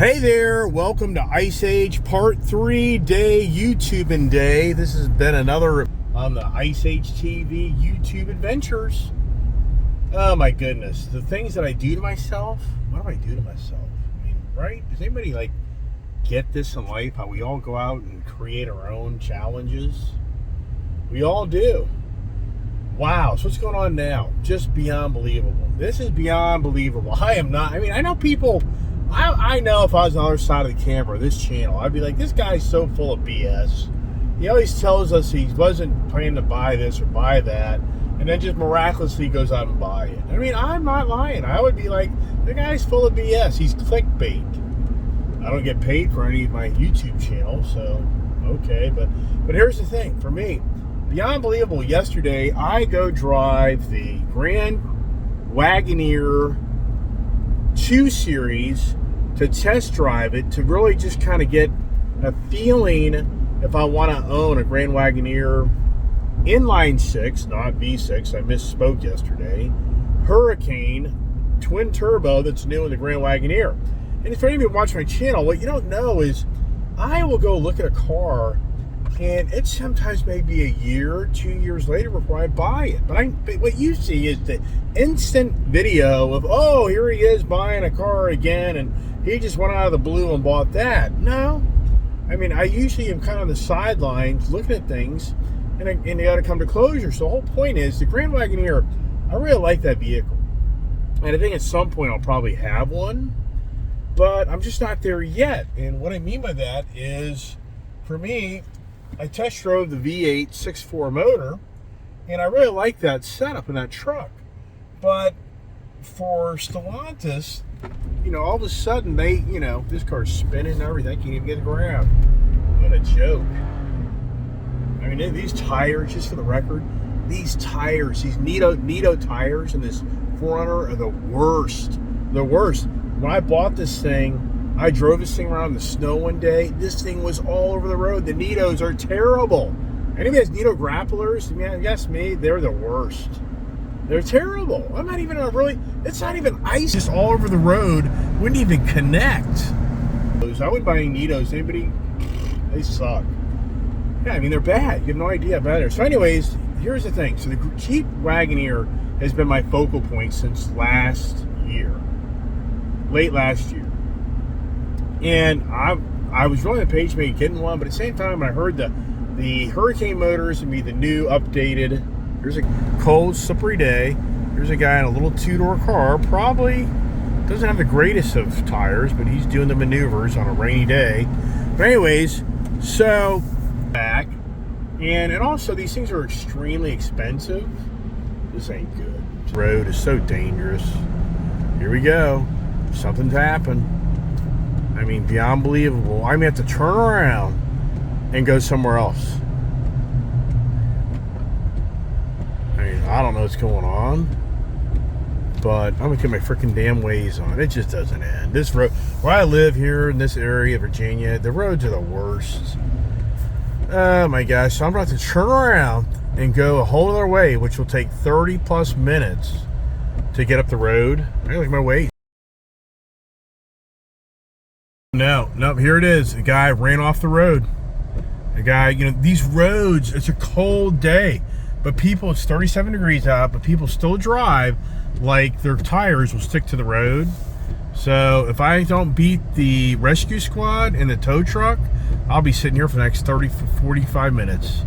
Hey there, welcome to Ice Age Part 3 Day YouTubing Day. This has been another on the Ice Age TV YouTube adventures. Oh my goodness, the things that I do to myself. What do I do to myself? I mean, right? Does anybody get this in life? How we all go out and create our own challenges? We all do. Wow, so what's going on now? Just beyond believable. This is beyond believable. I am not, I know people, I know if I was on the other side of the camera, this channel, I'd be like, this guy's so full of BS. He always tells us he wasn't planning to buy this or buy that, and then just miraculously goes out and buy it. I mean, I'm not lying. I would be like, the guy's full of BS. He's clickbait. I don't get paid for any of my YouTube channels, so okay. But here's the thing, for me, beyond believable, yesterday I go drive the Grand Wagoneer 2 Series to test drive it, to really just kind of get a feeling if I want to own a Grand Wagoneer inline 6, not V6, I misspoke yesterday, Hurricane twin turbo that's new in the Grand Wagoneer. And if any of you watch my channel, what you don't know is I will go look at a car and it sometimes may be a year, 2 years later before I buy it. But what you see is the instant video of, oh, here he is buying a car again, and he just went out of the blue and bought that. No. I mean, I usually am kind of on the sidelines looking at things, and they got to come to closure. So the whole point is, the Grand Wagoneer, I really like that vehicle. And I think at some point I'll probably have one, but I'm just not there yet. And what I mean by that is, for me, I test drove the V8 6.4 motor, and I really like that setup in that truck. But for Stellantis, all of a sudden they, this car's spinning and everything. I can't even get the ground. What a joke. I mean, these tires, just for the record, these tires, these Nito tires in this 4Runner are the worst. The worst. When I bought this thing, I drove this thing around in the snow one day. This thing was all over the road. The Nitos are terrible. Anybody has Nito grapplers? Man, guess me, they're the worst. They're terrible. I'm not even it's not even ice. Just all over the road. Wouldn't even connect. I wouldn't buy any Nitos. Anybody? They suck. Yeah, I mean, they're bad. You have no idea how bad they are. So anyways, here's the thing. So the Jeep Wagoneer has been my focal point since last year. Late last year. And I was really on the page maybe getting one, but at the same time, I heard the Hurricane motors would be the new updated. Here's a cold, slippery day. Here's a guy in a little two-door car. Probably doesn't have the greatest of tires, but he's doing the maneuvers on a rainy day. But anyways, so back. And also, these things are extremely expensive. This ain't good. This road is so dangerous. Here we go. Something's happened. I mean, beyond believable. I may have to turn around and go somewhere else. I mean, I don't know what's going on, but I'm gonna get my freaking damn ways on. It just doesn't end. This road, where I live here in this area of Virginia, the roads are the worst. Oh my gosh, so I'm about to turn around and go a whole other way, which will take 30 plus minutes to get up the road. I look at my ways. No, here it is. A guy ran off the road. A guy, these roads, it's a cold day, but people, it's 37 degrees out, but people still drive like their tires will stick to the road. So if I don't beat the rescue squad and the tow truck, I'll be sitting here for the next 30, 45 minutes.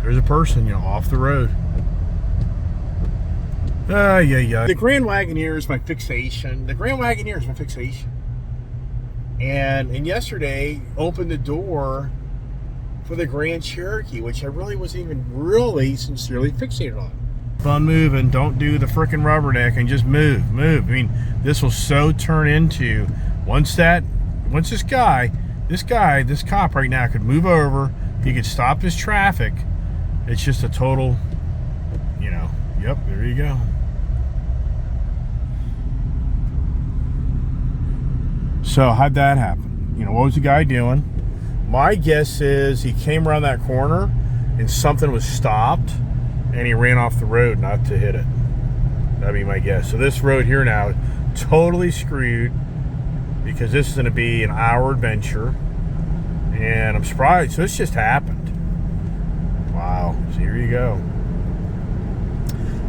There's a person, off the road. Yeah. The Grand Wagoneer is my fixation. And yesterday opened the door for the Grand Cherokee, which I really wasn't even really sincerely fixated on. Fun moving, don't do the frickin' rubberneck and just move. I mean, this will so turn into, once this cop right now could move over, he could stop this traffic. It's just a total, yep, there you go. So how'd that happen? What was the guy doing? My guess is he came around that corner and something was stopped and he ran off the road not to hit it. That'd be my guess. So this road here now, totally screwed. because this is going to be an hour adventure, and I'm surprised. So this just happened. Wow. So here you go.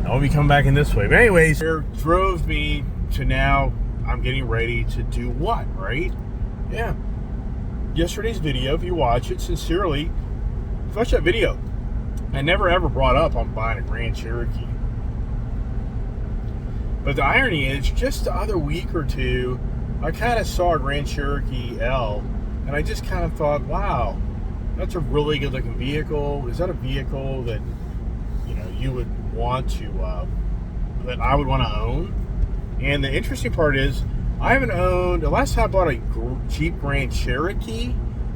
I'll be coming back in this way. But anyways, it drove me to now I'm getting ready to do what, right? Yeah. Yesterday's video, if you watch it sincerely, watch that video. I never ever brought up I'm buying a Grand Cherokee. But the irony is, just the other week or two, I kind of saw a Grand Cherokee L, and I just kind of thought, wow, that's a really good looking vehicle. Is that a vehicle that, you know, you would want to, that I would want to own? And the interesting part is, I haven't owned, the last time I bought a Jeep Grand Cherokee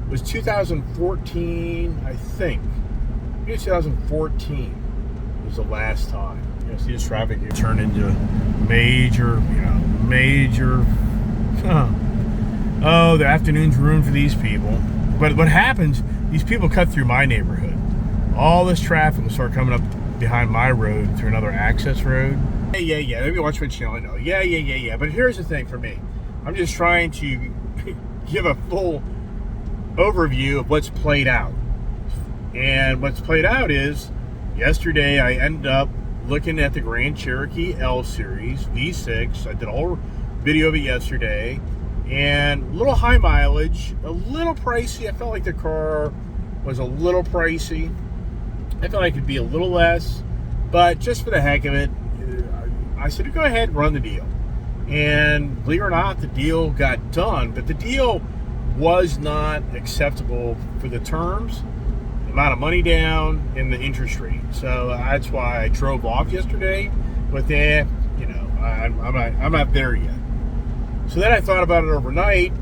was 2014, I think. Maybe 2014 was the last time. You know, see this traffic here turn into major, oh, the afternoon's ruined for these people. But what happens, these people cut through my neighborhood. All this traffic will start coming up behind my road through another access road. Yeah. Maybe watch my channel. I know. Yeah. But here's the thing for me. I'm just trying to give a full overview of what's played out. And what's played out is, yesterday I ended up looking at the Grand Cherokee L Series V6. I did a whole video of it yesterday. And a little high mileage, a little pricey. I felt like the car was a little pricey. I felt like it could be a little less. But just for the heck of it, I said, go ahead and run the deal. And believe it or not, the deal got done. But the deal was not acceptable for the terms, the amount of money down, and the interest rate. So that's why I drove off yesterday. But then, I'm not there yet. So then I thought about it overnight.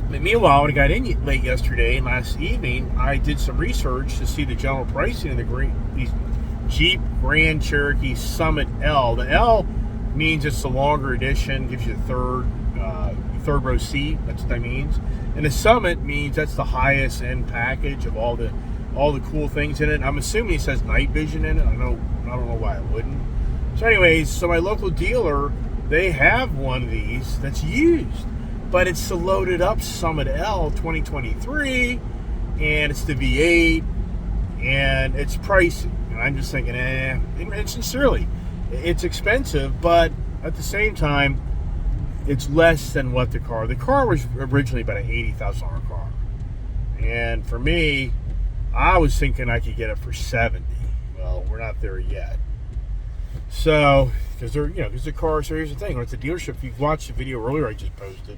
But meanwhile, when I got in late yesterday and last evening, I did some research to see the general pricing of these Jeep Grand Cherokee Summitt L. The L means it's the longer edition, gives you a third row seat. That's what that means. And the Summitt means that's the highest end package of all the cool things in it. I'm assuming it says night vision in it. I don't know why it wouldn't. So anyways, so my local dealer, they have one of these that's used, but it's the loaded up Summitt L 2023, and it's the V8, and it's pricey. And I'm just thinking, and sincerely, it's expensive, but at the same time, it's less than what the car was originally about an $80,000 car. And for me, I was thinking I could get it for $70. Well, we're not there yet. So, because the car, so here's the thing, at the dealership, if you've watched the video earlier I just posted,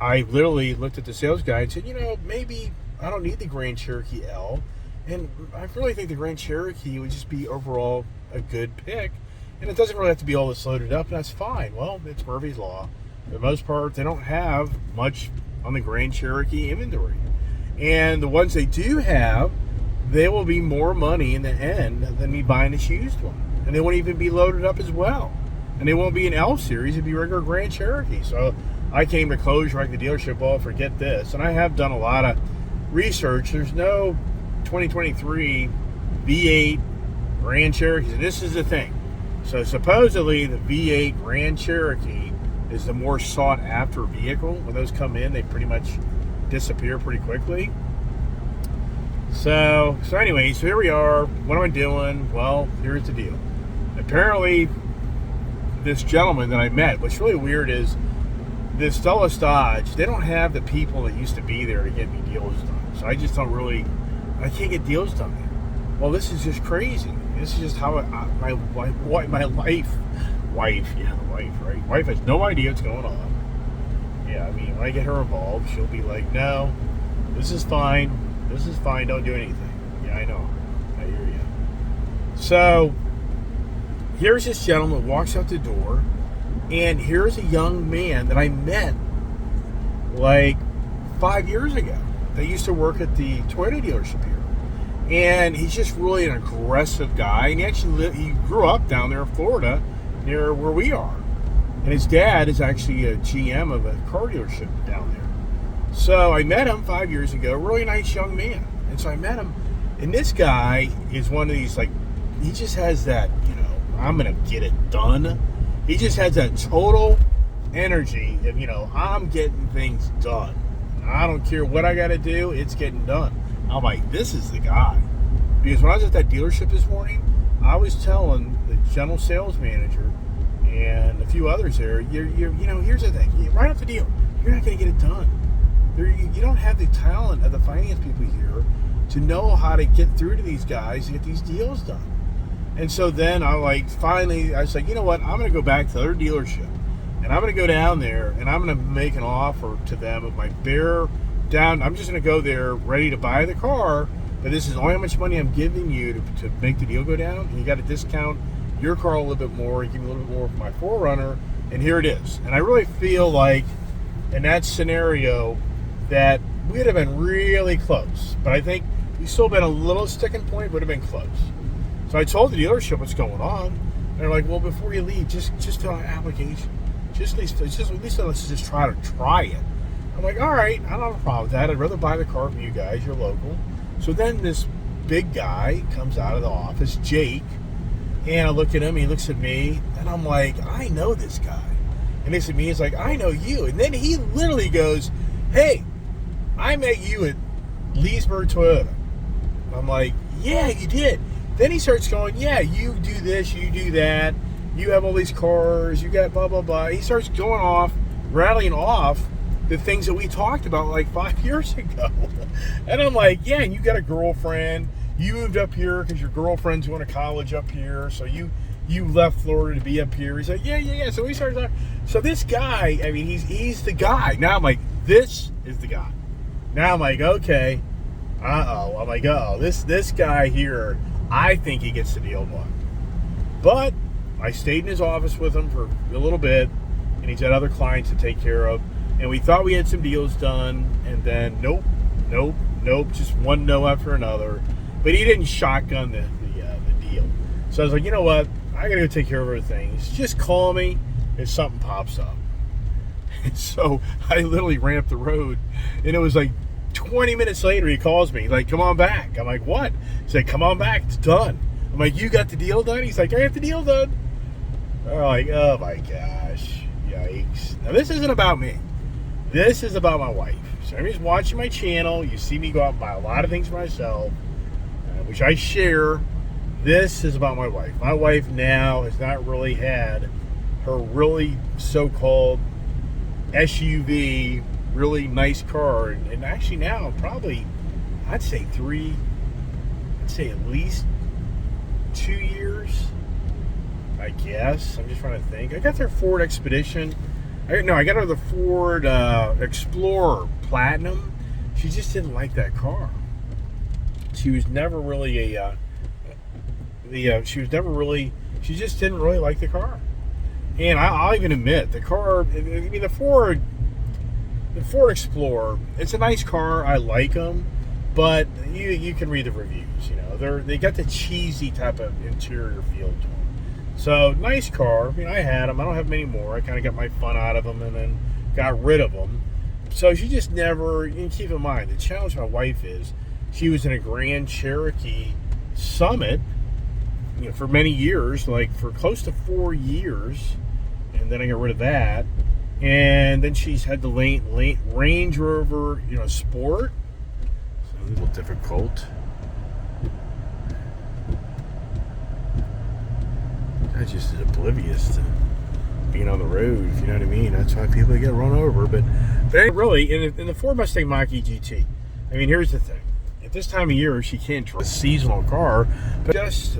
I literally looked at the sales guy and said, maybe I don't need the Grand Cherokee L. And I really think the Grand Cherokee would just be overall a good pick. And it doesn't really have to be all this loaded up, and that's fine. Well, it's Murphy's Law. For the most part, they don't have much on the Grand Cherokee inventory. And the ones they do have, they will be more money in the end than me buying this used one. And they won't even be loaded up as well. And they won't be an L Series, it'd be regular Grand Cherokee. So I came to closure like the dealership, well, forget this. And I have done a lot of research. There's no 2023 V8 Grand Cherokee. This is the thing. So supposedly the V8 Grand Cherokee is the more sought after vehicle. When those come in, they pretty much disappear pretty quickly. So anyway, so here we are. What am I doing? Well, here's the deal. Apparently, this gentleman that I met, what's really weird is this Dulles Dodge, they don't have the people that used to be there to get me deals done. So I just I can't get deals done there. Well, this is just crazy. This is just how my wife, right? Wife has no idea what's going on. Yeah, I mean, when I get her involved, she'll be like, no, this is fine, don't do anything. Yeah, I know. I hear you. So, here's this gentleman walks out the door, and here's a young man that I met like 5 years ago. They used to work at the Toyota dealership here. And he's just really an aggressive guy. And he grew up down there in Florida, near where we are. And his dad is actually a GM of a car dealership down there. So I met him 5 years ago. Really nice young man. And so I met him. And this guy is one of these, he just has that, I'm going to get it done. He just has that total energy of, I'm getting things done. I don't care what I got to do, it's getting done. I'm like, this is the guy. Because when I was at that dealership this morning, I was telling the general sales manager and a few others there, here's the thing. Right off the deal, you're not going to get it done. You don't have the talent of the finance people here to know how to get through to these guys to get these deals done. And so then I was like, you know what? I'm going to go back to their dealership. And I'm going to go down there and I'm going to make an offer to them of my bare down. I'm just going to go there ready to buy the car. But this is only how much money I'm giving you to make the deal go down. And you got to discount your car a little bit more. You give me a little bit more for my 4Runner. And here it is. And I really feel like in that scenario that we would have been really close. But I think we still been a little sticking point, would have been close. So I told the dealership what's going on. And they're like, well, before you leave, just fill out an application. At least let's just try it. I'm like, all right, I don't have a problem with that. I'd rather buy the car from you guys. You're local. So then this big guy comes out of the office, Jake, and I look at him, he looks at me, and I'm like, I know this guy. And he looks at me, he's like, I know you. And then he literally goes, hey, I met you at Leesburg Toyota. I'm like, yeah, you did. Then he starts going, yeah, you do this, you do that, you have all these cars, you got blah, blah, blah. He starts going off, rattling off the things that we talked about like 5 years ago. And I'm like, yeah, and you got a girlfriend. You moved up here because your girlfriend's going to college up here. So you left Florida to be up here. He's like, yeah. So we started talking. So this guy, I mean, he's the guy. Now I'm like, this is the guy. Now I'm like, okay. I'm like, this guy here, I think he gets the deal done. But I stayed in his office with him for a little bit, and he's had other clients to take care of. And we thought we had some deals done, and then nope, just one no after another. But he didn't shotgun the deal. So I was like, you know what? I got to go take care of other things. Just call me if something pops up. And so I literally ran up the road, and it was like 20 minutes later, he calls me. He's like, come on back. I'm like, what? He's like, come on back. It's done. I'm like, you got the deal done? He's like, I got the deal done. I'm like, oh my gosh. Yikes. Now, this isn't about me. This is about my wife. So everybody's watching my channel. You see me go out and buy a lot of things for myself, which I share. This is about my wife. My wife now has not really had her really so-called SUV, really nice car. And actually now, probably, I'd say at least 2 years, I guess. I'm just trying to think. I got their Ford Expedition. I got her the Ford Explorer Platinum. She just didn't like that car. She was never really she just didn't really like the car. And I'll even admit, the car, I mean, the Ford Explorer, it's a nice car. I like them, but you can read the reviews. They got the cheesy type of interior feel to them. So, nice car. I mean, I had them. I don't have them anymore. I kind of got my fun out of them and then got rid of them. So, she just never, you can keep in mind, the challenge my wife is, she was in a Grand Cherokee Summitt, for many years, like for close to 4 years. And then I got rid of that. And then she's had the Range Rover, Sport. So, a little difficult. I just is oblivious to being on the road, if you know what I mean. That's why people get run over. But really, in the Ford Mustang Mach-E GT, I mean, here's the thing. At this time of year, she can't drive a seasonal car, but just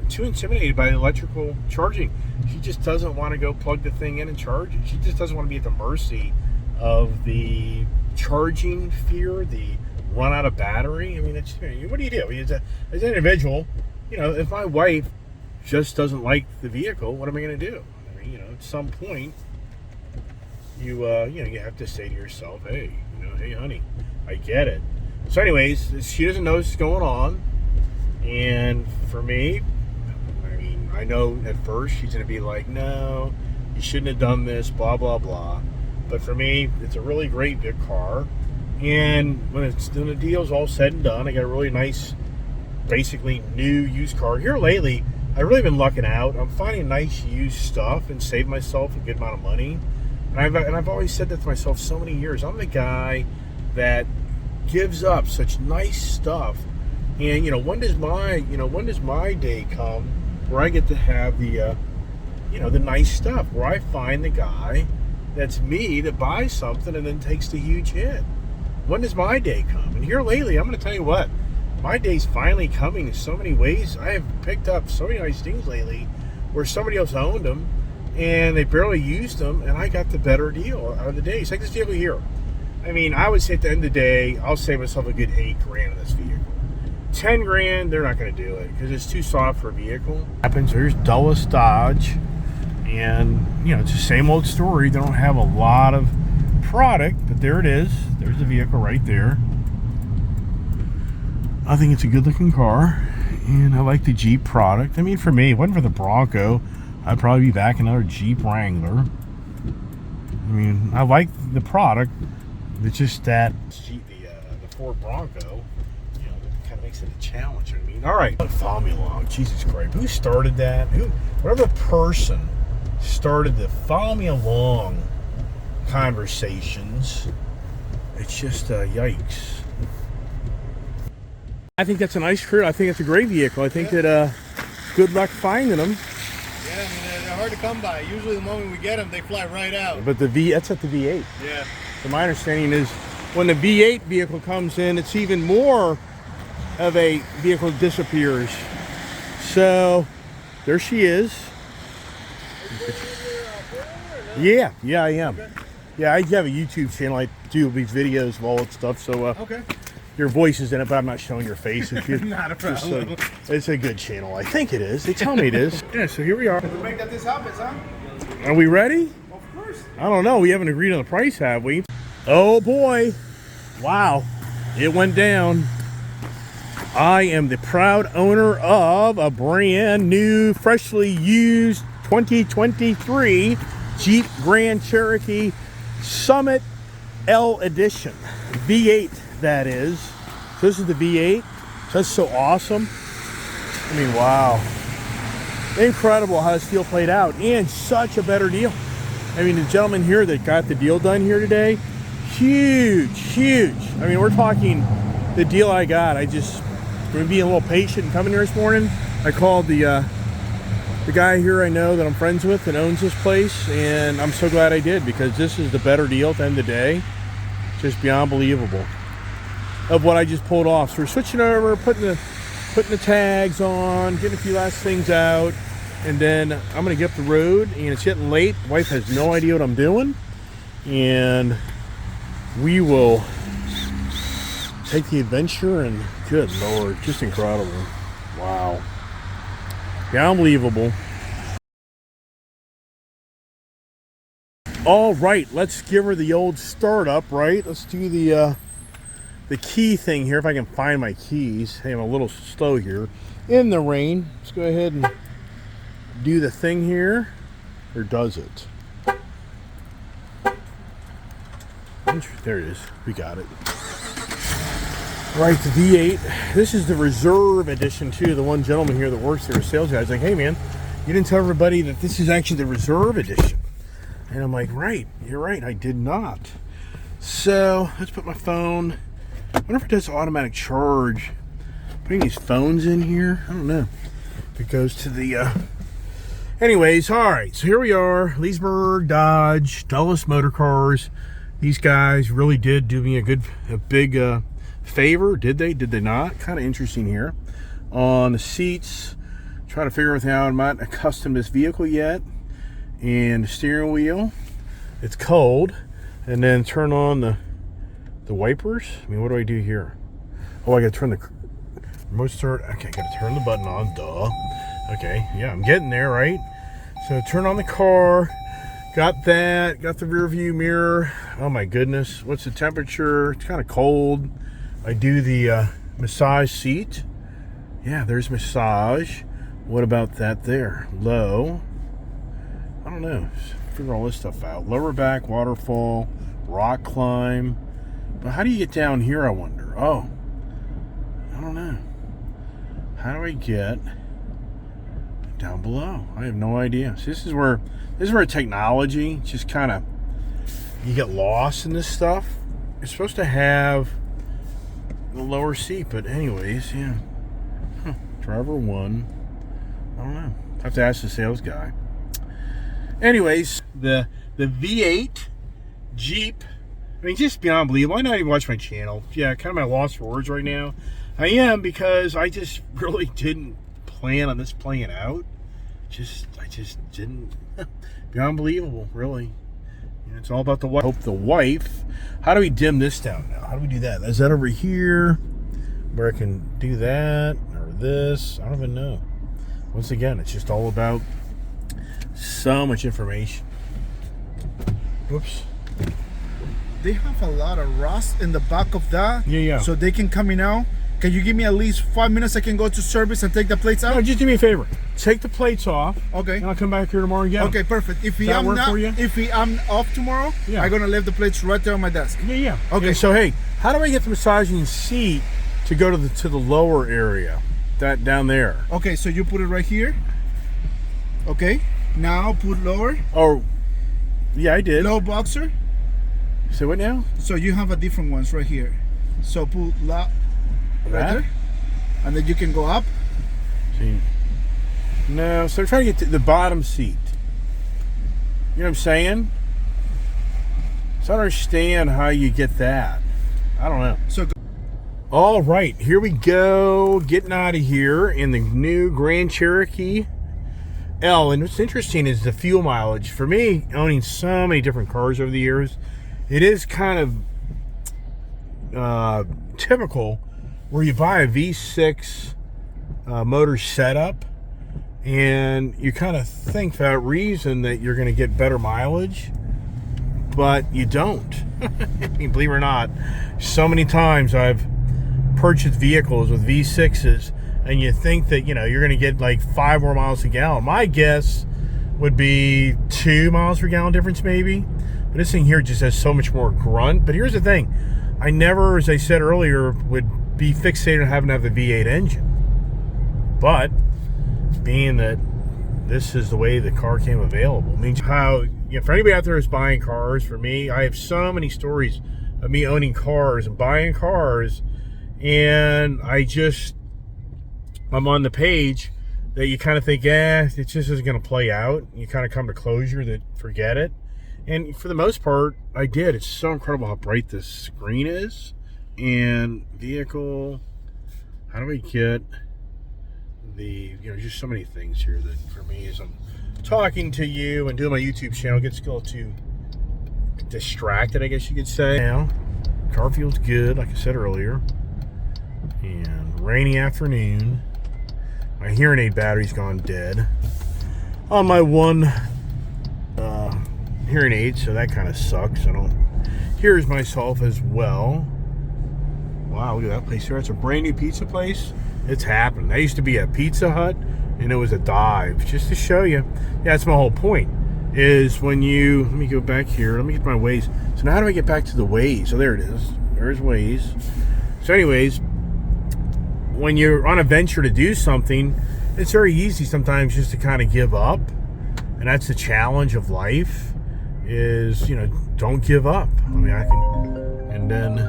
too intimidated by electrical charging. She just doesn't want to go plug the thing in and charge it. She just doesn't want to be at the mercy of the charging fear, the run out of battery. I mean, what do you do? As an individual, if my wife just doesn't like the vehicle, what am I going to do? I mean, at some point, you have to say to yourself, hey, hey, honey, I get it. So anyways, she doesn't know what's going on. And for me, I mean, I know at first she's going to be like, no, you shouldn't have done this, blah, blah, blah. But for me, it's a really great big car. And when the deal's all said and done, I got a really nice, basically new used car. Here lately, I've really been lucking out. I'm finding nice used stuff and save myself a good amount of money. And I've always said that to myself so many years. I'm the guy that gives up such nice stuff. And when does my day come where I get to have the the nice stuff, where I find the guy that's me that buys something and then takes the huge hit? When does my day come? And here lately, I'm going to tell you what, my day's finally coming in so many ways. I have picked up so many nice things lately where somebody else owned them and they barely used them, and I got the better deal out of the day. It's like this vehicle here. I mean, I would say at the end of the day, I'll save myself a good $8,000 in this vehicle. $10,000, they're not going to do it because it's too soft for a vehicle. Happens. Here's Dulles Dodge, and it's the same old story. They don't have a lot of product, but there it is. There's the vehicle right there. I think it's a good-looking car, and I like the Jeep product. I mean, for me, if it wasn't for the Bronco, I'd probably be back in another Jeep Wrangler. I mean, I like the product. It's just that the Ford Bronco, that kind of makes it a challenge. I mean, all right, follow me along. Jesus Christ, who started that? Whatever person started the follow me along conversations, it's just yikes. I think that's a nice career. I think it's a great vehicle. I think that good luck finding them. Yeah, I mean, they're hard to come by. Usually the moment we get them, they fly right out. But that's at the V8. Yeah. So my understanding is when the V8 vehicle comes in, it's even more of a vehicle that disappears. So there she is. Yeah, I am. Okay. Yeah, I have a YouTube channel. I do these videos of all that stuff. So okay. Your voice is in it, but I'm not showing your face. If you, not a problem. It's a good channel. I think it is. They tell me it is. Yeah, so here we are. We make that this happens, huh? Are we ready? Of course. I don't know. We haven't agreed on the price, have we? Oh, boy. Wow. It went down. I am the proud owner of a brand new, freshly used 2023 Jeep Grand Cherokee Summitt L Edition. V8, that is. So this is the V8. That's so awesome. I mean, wow. Incredible how this deal played out. And such a better deal. I mean, the gentleman here that got the deal done here today, huge. I mean, we're talking the deal I got. I'm being a little patient and coming here this morning. I called the guy here I know that I'm friends with that owns this place, and I'm so glad I did, because this is the better deal at the end of the day. Just beyond believable of what I just pulled off. So we're switching over, putting the tags on, getting a few last things out, and then I'm gonna get up the road, and it's getting late. Wife has no idea what I'm doing, and we will take the adventure. And good Lord, just incredible. Wow. Yeah, unbelievable. All right, let's give her the old startup, right? Let's do the key thing here, if I can find my keys. Hey, I'm a little slow here in the rain. Let's go ahead and do the thing here. Or does it? There it is. We got it. Right, the V8. This is the Reserve Edition too. The one gentleman here that works there, a sales guy, is like, hey man, you didn't tell everybody that this is actually the Reserve Edition. And I'm like, right, you're right, I did not. So let's put my phone. I wonder if it does automatic charge. Putting these phones in here, I don't know. If it goes to the anyways, all right, so here we are, Leesburg Dodge, Dulles Motor Cars. These guys really did do me a big favor. Did they not? Kind of interesting here on the seats. Trying to figure everything out. I'm not accustomed to this vehicle yet. And the steering wheel, it's cold. And then turn on the wipers. I mean, what do I do here? Oh, I gotta turn the remote start. Okay, I gotta turn the button on. Duh. Okay, yeah, I'm getting there, right? So turn on the car. Got that. Got the rear view mirror. Oh my goodness. What's the temperature? It's kind of cold. I do the massage seat. Yeah, there's massage. What about that there? Low. I don't know. Figure all this stuff out. Lower back, waterfall, rock climb. But how do you get down here, I wonder? Oh, I don't know. How do I get down below? I have no idea. So this is where technology just kind of you get lost in this stuff. You're supposed to have the lower seat, but anyways, yeah. Driver 1. I don't know. I have to ask the sales guy. Anyways, the V8 Jeep. I mean, just beyond believable. Why not even watch my channel? Yeah, kind of my loss for words right now. I am, because I just really didn't plan on this playing out. I just didn't. Beyond believable, really. And it's all about the wife. Hope the wife. How do we dim this down now? How do we do that? Is that over here where I can do that or this? I don't even know. Once again, it's just all about so much information. Whoops. They have a lot of rust in the back of that. Yeah. So they can come in now. Can you give me at least 5 minutes? I can go to service and take the plates out. No, just do me a favor. Take the plates off. Okay. And I'll come back here tomorrow and get them. Okay, perfect. If Does that work for you? I'm off tomorrow, Yeah. I'm gonna leave the plates right there on my desk. Yeah. Okay. Yeah, so hey, how do I get the massaging seat to go to the lower area? That down there. Okay, so you put it right here. Okay. Now put lower. Oh, yeah, I did. Low boxer. Say what now? So you have a different ones right here. So put right That? there, and then you can go up. See. No, so I'm trying to get to the bottom seat. You know what I'm saying? So I don't understand how you get that. I don't know. So All right, here we go. Getting out of here in the new Grand Cherokee L. And what's interesting is the fuel mileage. For me, owning so many different cars over the years, it is kind of typical where you buy a V6 motor setup and you kind of think for that reason that you're going to get better mileage, but you don't. I mean, believe it or not, so many times I've purchased vehicles with V6s and you think that, you know, you're going to get like 5 more miles a gallon. My guess would be 2 miles per gallon difference maybe. But this thing here just has so much more grunt. But here's the thing. I never, as I said earlier, would be fixated on having to have the V8 engine. But being that this is the way the car came available, means how, you know, for anybody out there who's buying cars, for me, I have so many stories of me owning cars and buying cars, and I'm on the page that you kind of think, it just isn't going to play out. You kind of come to closure that forget it. And for the most part, I did. It's so incredible how bright this screen is. And vehicle, how do we get just so many things here that for me, as I'm talking to you and doing my YouTube channel, gets a little too distracted, I guess you could say. Now, car feels good, like I said earlier. And rainy afternoon. My hearing aid battery's gone dead on my one hearing aid, so that kind of sucks. I don't hear myself as well. Wow, look at that place here. It's a brand new pizza place. It's happening. That used to be a Pizza Hut, and it was a dive. Just to show you. Yeah, that's my whole point. Is when you, let me go back here. Let me get my Waze. So now how do I get back to the Waze? So there it is. There's Waze. So anyways, when you're on a venture to do something, it's very easy sometimes just to kind of give up. And that's the challenge of life, is, you know, don't give up. I mean, I can, and then,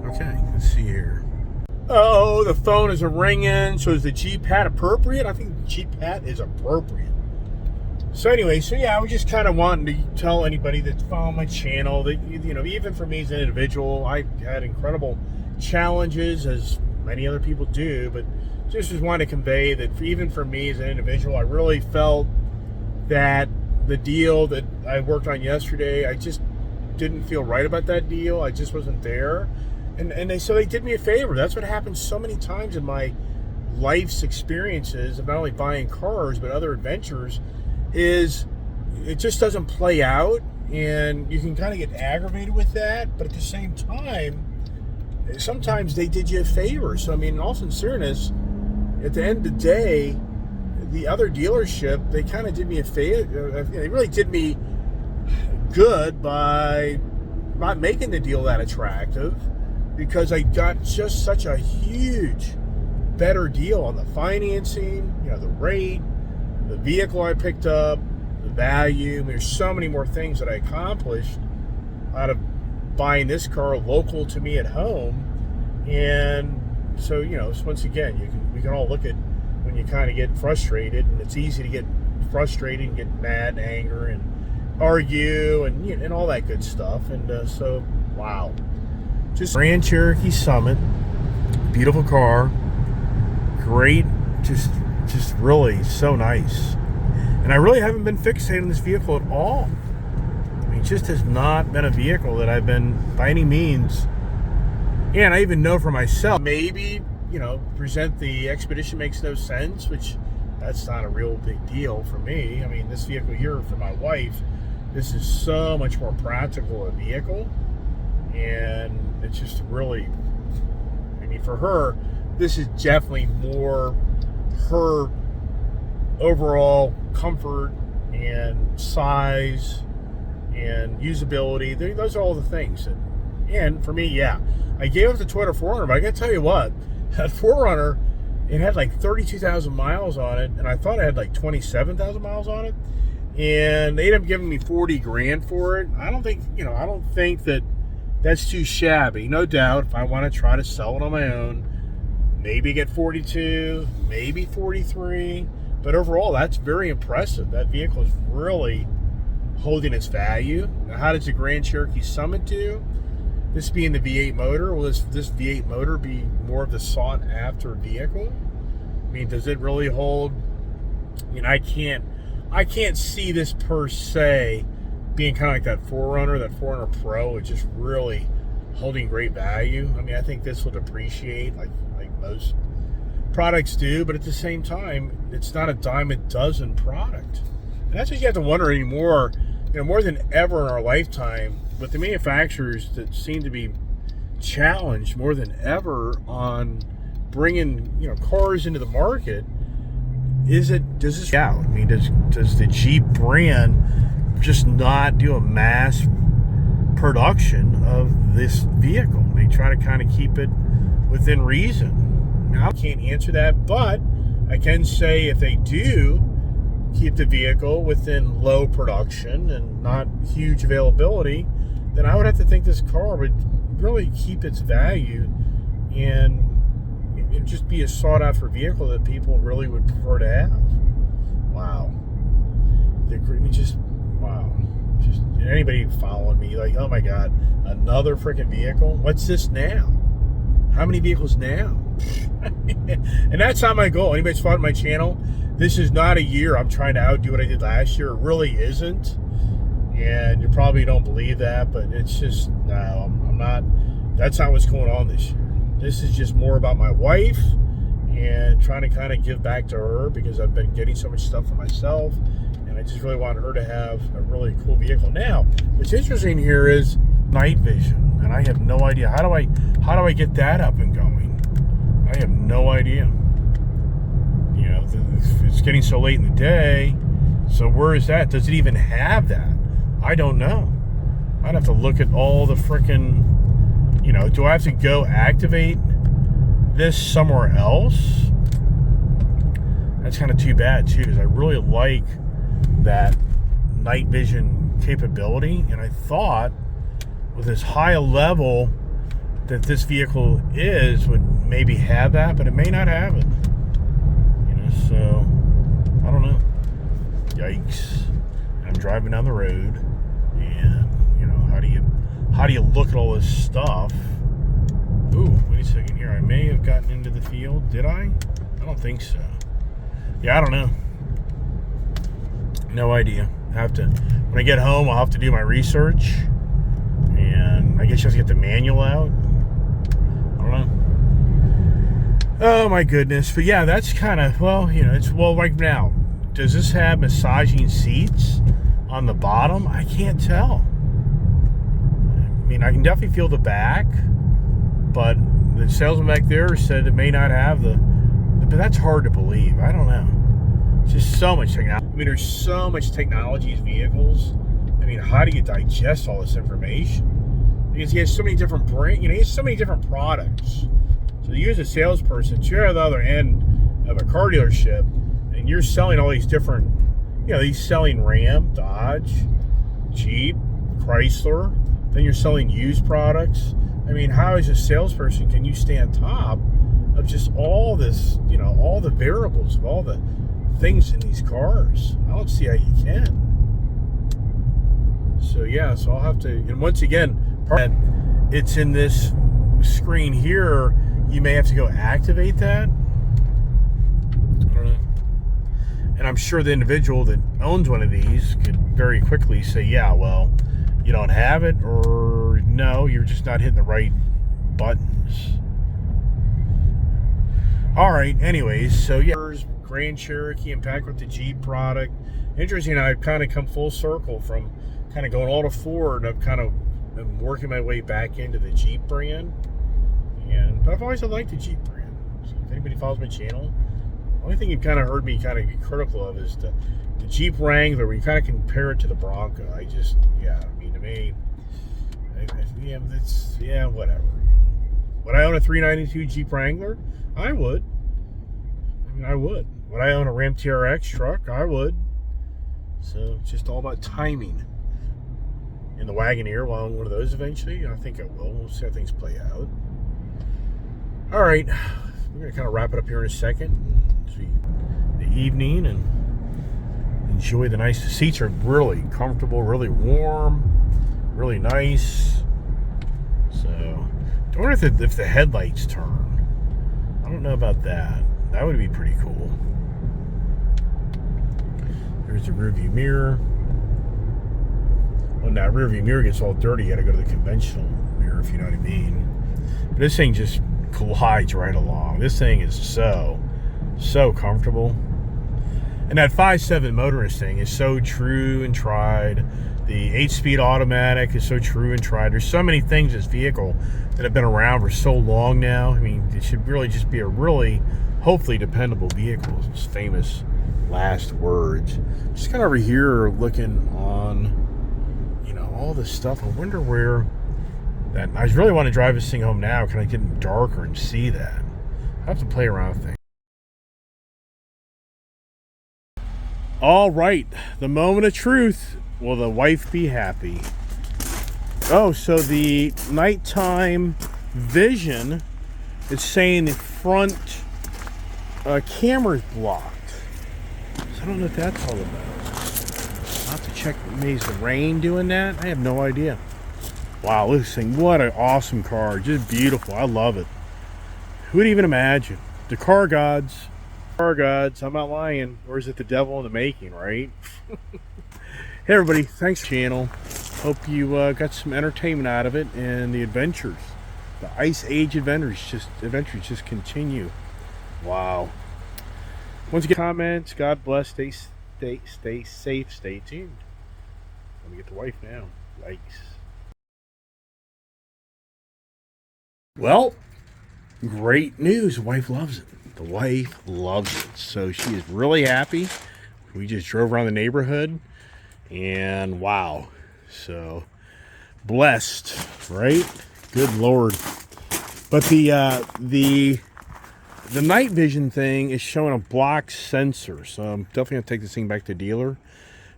okay, let's see here. Oh, the phone is ringing. So is the Jeep hat appropriate? I think the Jeep hat is appropriate. So anyway, so yeah, I was just kind of wanting to tell anybody that's following my channel that, you know, even for me as an individual, I had incredible challenges, as many other people do, but just wanted to convey that even for me as an individual, I really felt that the deal that I worked on yesterday, I just didn't feel right about that deal. I just wasn't there. And so they did me a favor. That's what happens so many times in my life's experiences of not only buying cars, but other adventures, is it just doesn't play out. And you can kind of get aggravated with that. But at the same time, sometimes they did you a favor. So, I mean, in all sincereness, at the end of the day, the other dealership, they kind of did me a favor. They really did me good by not making the deal that attractive, because I got just such a huge better deal on the financing, you know, the rate, the vehicle I picked up, the value. There's so many more things that I accomplished out of buying this car local to me at home. And so, once again, we can all look at when you kind of get frustrated, and it's easy to get frustrated and get mad and anger and argue and all that good stuff. And so, wow. Just Grand Cherokee Summitt, beautiful car, great, just really so nice. And I really haven't been fixated on this vehicle at all. I mean, it just has not been a vehicle that I've been, by any means, and I even know for myself, maybe, present the Expedition makes no sense, which that's not a real big deal for me. I mean, this vehicle here for my wife, this is so much more practical a vehicle. And it's just really, I mean, for her, this is definitely more her overall comfort and size and usability. Those are all the things. And for me, yeah, I gave up the Toyota 4Runner, but I gotta tell you what, that 4Runner, it had like 32,000 miles on it, and I thought it had like 27,000 miles on it, and they ended up giving me 40 grand for it. I don't think that that's too shabby. No doubt, if I want to try to sell it on my own, maybe get 42, maybe 43, but overall, that's very impressive. That vehicle is really holding its value. Now, how does the Grand Cherokee Summitt do? This being the V8 motor, will this V8 motor be more of the sought-after vehicle? I mean, does it really hold? I mean, I can't see this per se being kind of like that 4Runner Pro, is just really holding great value. I mean, I think this will depreciate like most products do, but at the same time, it's not a dime a dozen product. And that's what you have to wonder anymore, more than ever in our lifetime, with the manufacturers that seem to be challenged more than ever on bringing, cars into the market. Does this out? I mean, does the Jeep brand just not do a mass production of this vehicle? They try to kind of keep it within reason. Now, I can't answer that, but I can say if they do keep the vehicle within low production and not huge availability, then I would have to think this car would really keep its value and just be a sought-after vehicle that people really would prefer to have. Wow. Wow. Just anybody following me, like, oh my God, another freaking vehicle? What's this now? How many vehicles now? And that's not my goal. Anybody's following my channel, this is not a year I'm trying to outdo what I did last year. It really isn't. And you probably don't believe that, but it's just, no, I'm not, that's not what's going on this year. This is just more about my wife and trying to kind of give back to her, because I've been getting so much stuff for myself, and I just really want her to have a really cool vehicle. Now, what's interesting here is night vision, and I have no idea. How do I get that up and going? I have no idea. It's getting so late in the day, so where is that? Does it even have that? I don't know. I'd have to look at all the frickin', do I have to go activate this somewhere else? That's kind of too bad too, because I really like that night vision capability, and I thought with as high a level that this vehicle would maybe have that, but it may not have it. So I don't know. Yikes. And I'm driving down the road, and how do you look at all this stuff? Ooh, wait a second here. I may have gotten into the field. Did I? I don't think so. Yeah, I don't know. No idea. When I get home, I'll have to do my research, and I guess you have to get the manual out. I don't know. Oh my goodness. But yeah, that's kind of, right now, does this have massaging seats on the bottom? I can't tell. I mean, I can definitely feel the back, but the salesman back there said it may not have but that's hard to believe. I don't know. It's just so much technology. I mean, there's so much technology in vehicles. I mean, how do you digest all this information? Because he has so many different brands, he has so many different products. So you as a salesperson, you're at the other end of a car dealership, and you're selling all these different, he's selling Ram, Dodge, Jeep, Chrysler, then you're selling used products. I mean, how as a salesperson can you stay on top of just all this, you know, all the variables of all the things in these cars? I don't see how you can. So yeah, so I'll have to, and once again, it's in this screen here. You may have to go activate that. I don't know. And I'm sure the individual that owns one of these could very quickly say, yeah, well, you don't have it, or no, you're just not hitting the right buttons. All right, anyways, so yeah, Grand Cherokee and packed with the Jeep product. Interesting, I've kind of come full circle from kind of going all to Ford, and I've kind of been working my way back into the Jeep brand. But I've always liked the Jeep brand. So if anybody follows my channel, the only thing you've kind of heard me kind of be critical of is the Jeep Wrangler, where you kind of compare it to the Bronco. I mean, to me, whatever. Would I own a 392 Jeep Wrangler? I would. I mean, I would. Would I own a Ram TRX truck? I would. So it's just all about timing. In the Wagoneer, will I own one of those eventually? I think I will. We'll see how things play out. All right, we're going to kind of wrap it up here in a second. The evening, and enjoy the nice. The seats are really comfortable, really warm, really nice. So, I wonder if the headlights turn. I don't know about that. That would be pretty cool. There's the rear view mirror. When that rear view mirror gets all dirty, you got to go to the conventional mirror, if you know what I mean. But this thing just glides right along. This thing is so comfortable. And that 5.7 motorist thing is so true and tried. The 8-speed automatic is so true and tried. There's so many things in this vehicle that have been around for so long now. I mean, it should really just be a really, hopefully, dependable vehicle. It's famous last words. Just kind of over here looking on, you know, all this stuff. I wonder where that. I really want to drive this thing home now. Can I get it darker and see that? I have to play around with things. All right, the moment of truth. Will the wife be happy? Oh, so the nighttime vision is saying the front camera's blocked. So I don't know what that's all about. I'll have to check. Maybe it's the rain doing that? I have no idea. Wow, this thing, what an awesome car. Just beautiful. I love it. Who would even imagine? The car gods. Car gods, I'm not lying. Or is it the devil in the making, right? Hey everybody, thanks for the channel. Hope you got some entertainment out of it, and the adventures. The Ice Age adventures just continue. Wow. Once again, comments, God bless, stay safe, stay tuned. Let me get the wife now. Yikes. Well, great news. The wife loves it. The wife loves it. So she is really happy. We just drove around the neighborhood, and wow. So blessed, right? Good Lord. But the night vision thing is showing a blocked sensor. So I'm definitely gonna take this thing back to the dealer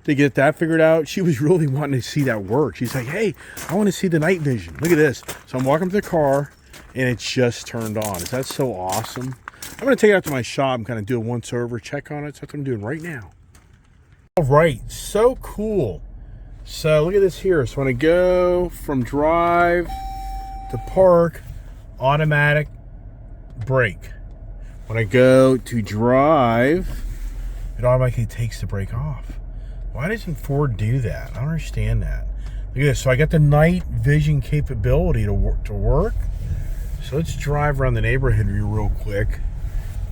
to get that figured out. She was really wanting to see that work. She's like, hey, I want to see the night vision. Look at this. So I'm walking to the car, and it just turned on. Is that so awesome? I'm going to take it out to my shop and kind of do a once over, check on it. So that's what I'm doing right now. All right, so cool. So look at this here. So when I go from drive to park, automatic brake. When I go to drive, it automatically takes the brake off. Why doesn't Ford do that? I don't understand that. Look at this. So I got the night vision capability to work. So let's drive around the neighborhood real quick,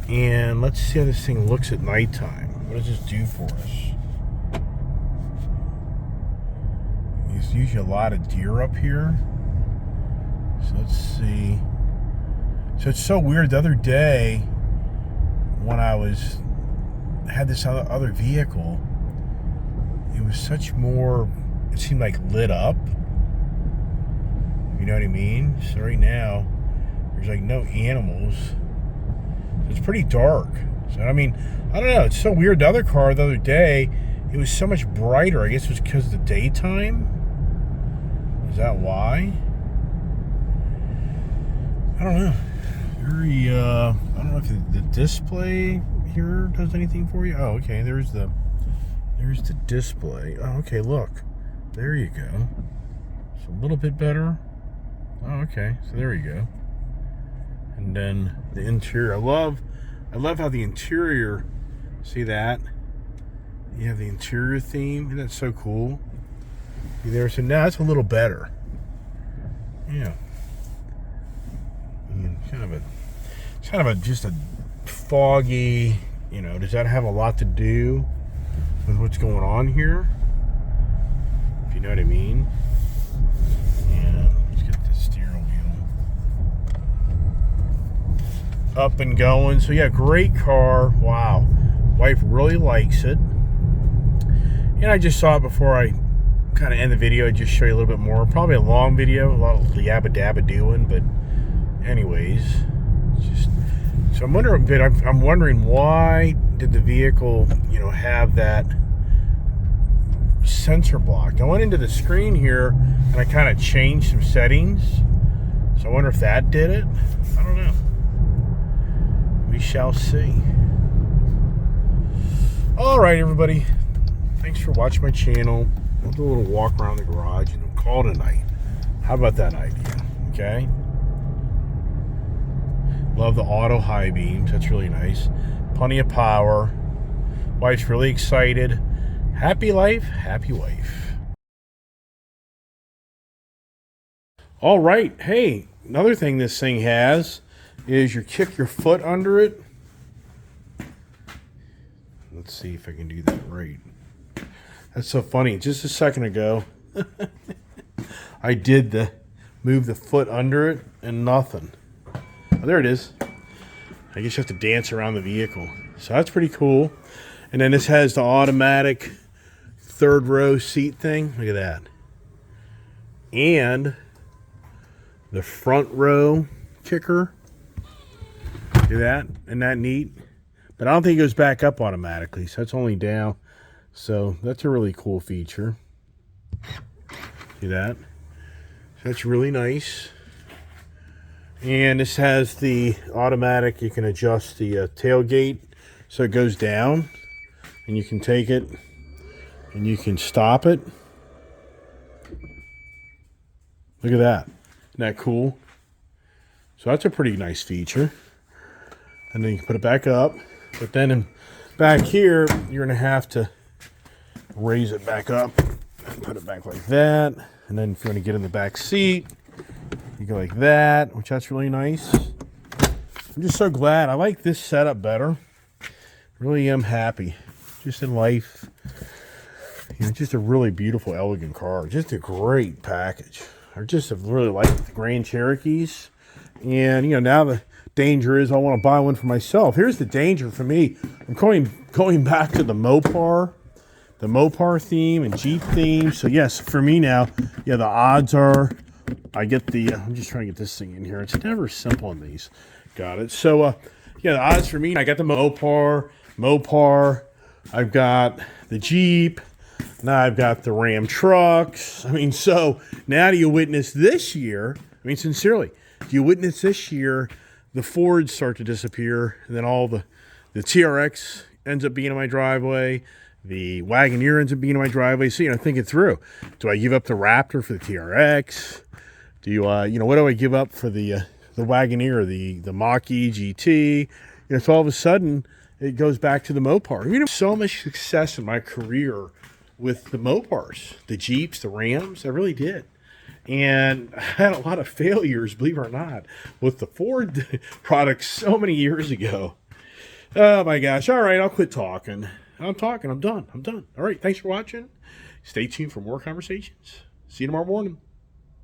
and let's see how this thing looks at nighttime. What does this do for us? There's usually a lot of deer up here. So let's see. So it's so weird. The other day, when I had this other vehicle, it was such more, it seemed like lit up. You know what I mean? So right now, there's like no animals. It's pretty dark. So I mean, I don't know. It's so weird. The other car the other day, it was so much brighter. I guess it was because of the daytime. Is that why? I don't know. Very, I don't know if the display here does anything for you. Oh, okay. There's the display. Oh, okay. Look, there you go. It's a little bit better. Oh, okay. So there you go. And then the interior. I love how the interior. See that? You have the interior theme. Isn't that so cool? See there. So now it's a little better. Yeah. And it's kind of a just a foggy. You know, does that have a lot to do with what's going on here? If you know what I mean. Yeah. Let's get the steering wheel up and going. So yeah, great car. Wow, wife really likes it. And I just saw it before I kind of end the video. I'd just show you a little bit more. Probably a long video, a lot of yabba dabba doing, but anyways, just so I'm wondering why did the vehicle, you know, have that sensor blocked. I went into the screen here and I kind of changed some settings. So I wonder if that did it. I don't know. We shall see. All right, everybody. Thanks for watching my channel. We'll do a little walk around the garage and we'll call it a night. How about that idea? Okay. Love the auto high beams. That's really nice. Plenty of power. Wife's really excited. Happy life, happy wife. All right. Hey, another thing this thing has is you kick your foot under it. Let's see if I can do that right. That's so funny. Just a second ago, I did move the foot under it and nothing. Oh, there it is. I guess you have to dance around the vehicle. So that's pretty cool. And then this has the automatic third row seat thing. Look at that. And the front row kicker. See that? Isn't that neat? But I don't think it goes back up automatically. So that's only down. So that's a really cool feature. See that? So that's really nice. And this has the automatic, you can adjust the tailgate so it goes down. And you can take it and you can stop it. Look at that. Isn't that cool? So that's a pretty nice feature. And then you can put it back up. But then back here, you're going to have to raise it back up and put it back like that. And then if you want to get in the back seat, you go like that, which that's really nice. I'm just so glad. I like this setup better. Really am happy. Just in life. You know, just a really beautiful, elegant car. Just a great package. I just have really liked the Grand Cherokees. And, you know, now the danger is I want to buy one for myself. Here's the danger for me. I'm going back to the Mopar theme and Jeep theme. So, yes, for me now, yeah, the odds are I get the, I'm just trying to get this thing in here. It's never simple in these. Got it. So, yeah, the odds for me, I got the Mopar. I've got the Jeep. Now I've got the Ram trucks. I mean, so now do you witness this year? I mean, sincerely, do you witness this year the Fords start to disappear, and then all the TRX ends up being in my driveway. The Wagoneer ends up being in my driveway. So, you know, think it through. Do I give up the Raptor for the TRX? Do you, you know, what do I give up for the Wagoneer, the Mach-E GT? You know, so all of a sudden, it goes back to the Mopar. You know, so much success in my career with the Mopars, the Jeeps, the Rams. I really did. And I had a lot of failures, believe it or not, with the Ford products so many years ago. Oh, my gosh. All right, I'll quit talking. I'm done. All right, thanks for watching. Stay tuned for more conversations. See you tomorrow morning.